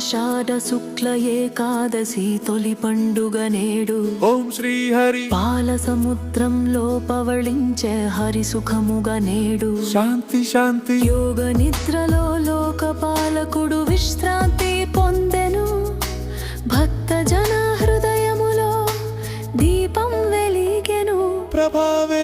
ఆషాఢ శుక్ల ఏకాదశి తొలి పండుగ నేడు. ఓం శ్రీహరి పాల సముద్రంలో పవళించే హరి సుఖముగా నేడు. శాంతి శాంతి యోగ నిద్రలో లోకపాలకుడు విశ్రాంతి పొందెను. భక్త జన హృదయములో దీపం వెలిగెను. ప్రభావే